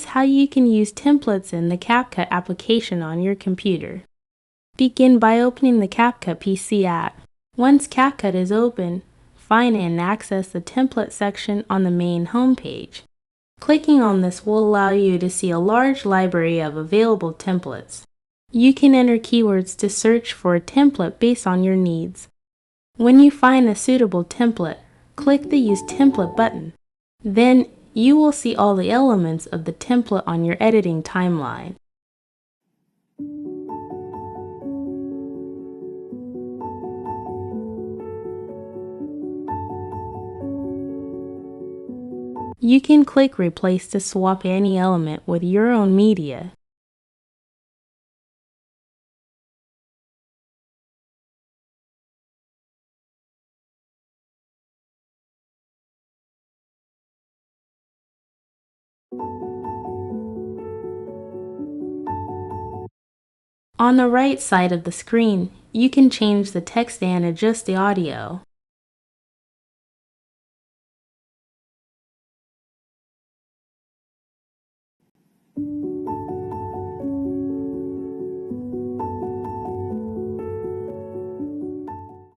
how you can use templates in the CapCut application on your computer. Begin by opening the CapCut PC app. Once CapCut is open, find and access the template section on the main homepage. Clicking on this will allow you to see a large library of available templates. You can enter keywords to search for a template based on your needs. When you find a suitable template, click the Use Template button. Then you will see all the elements of the template on your editing timeline. You can click Replace to swap any element with your own media. On the right side of the screen, you can change the text and adjust the audio.